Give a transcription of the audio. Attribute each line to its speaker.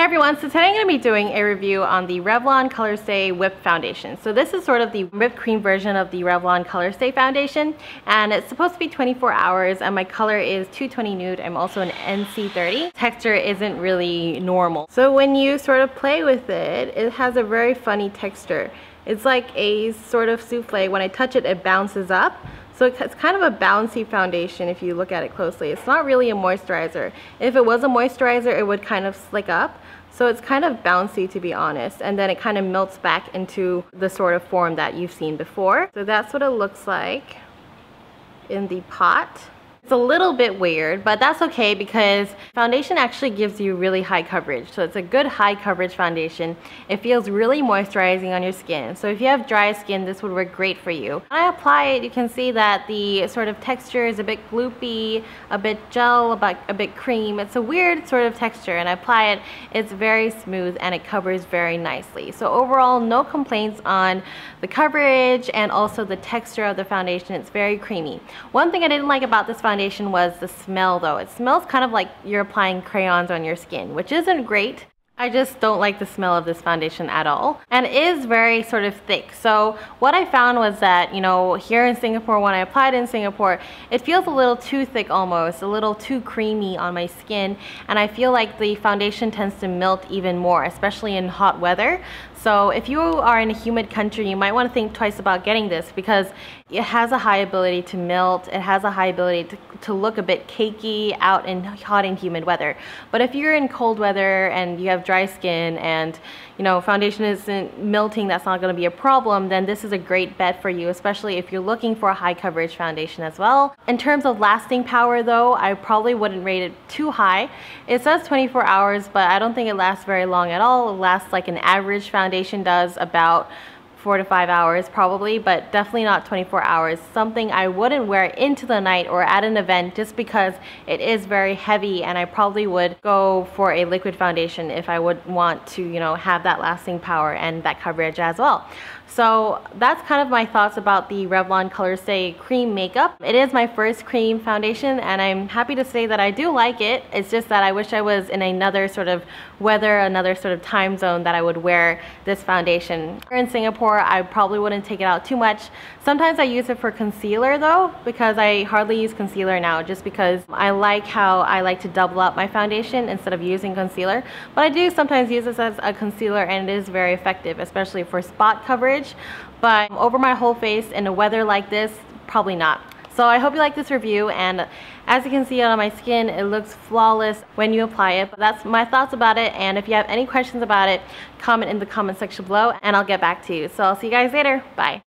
Speaker 1: everyone, so today I'm going to be doing a review on the Revlon ColorStay Whipped Foundation. So this is sort of the whipped cream version of the Revlon ColorStay foundation, and it's supposed to be 24 hours and my color is 220 nude. I'm also an NC30. Texture isn't really normal. So when you sort of play with it, it has a very funny texture. It's like a sort of souffle. When I touch it, it bounces up. So it's kind of a bouncy foundation if you look at it closely. It's not really a moisturizer. If it was a moisturizer, it would kind of slick up. So it's kind of bouncy, to be honest, and then it kind of melts back into the sort of form that you've seen before. So that's what it looks like in the pot. It's a little bit weird, but that's okay because foundation actually gives you really high coverage. So it's a good high coverage foundation. It feels really moisturizing on your skin. So if you have dry skin, this would work great for you. When I apply it, you can see that the sort of texture is a bit gloopy, a bit gel, a bit cream. It's a weird sort of texture, and I apply it, it's very smooth and it covers very nicely. So overall, no complaints on the coverage and also the texture of the foundation. It's very creamy. One thing I didn't like about this foundation was the smell though. It smells kind of like you're applying crayons on your skin, which isn't great. I just don't like the smell of this foundation at all, and it is very sort of thick. So what I found was that, you know, here in Singapore, when I applied in Singapore, it feels a little too thick, almost a little too creamy on my skin, and I feel like the foundation tends to melt even more, especially in hot weather. So if you are in a humid country, you might want to think twice about getting this because it has a high ability to melt. It has a high ability to look a bit cakey out in hot and humid weather. But if you're in cold weather and you have dry skin and, you know, foundation isn't melting, that's not going to be a problem, then this is a great bet for you, especially if you're looking for a high coverage foundation as well. In terms of lasting power though, I probably wouldn't rate it too high. It says 24 hours, but I don't think it lasts very long at all. It lasts like an average foundation does, about 4 to 5 hours probably, but definitely not 24 hours. Something I wouldn't wear into the night or at an event just because it is very heavy, and I probably would go for a liquid foundation if I would want to, you know, have that lasting power and that coverage as well. So that's kind of my thoughts about the Revlon ColorStay cream makeup. It is my first cream foundation and I'm happy to say that I do like it. It's just that I wish I was in another sort of weather, another sort of time zone that I would wear this foundation. Here in Singapore, I probably wouldn't take it out too much. Sometimes I use it for concealer though, because I hardly use concealer now just because I like how I like to double up my foundation instead of using concealer. But I do sometimes use this as a concealer and it is very effective, especially for spot coverage. But over my whole face in a weather like this, probably not. So I hope you like this review, and as you can see on my skin, it looks flawless when you apply it. But that's my thoughts about it, and if you have any questions about it, comment in the comment section below and I'll get back to you. So I'll see you guys later. Bye.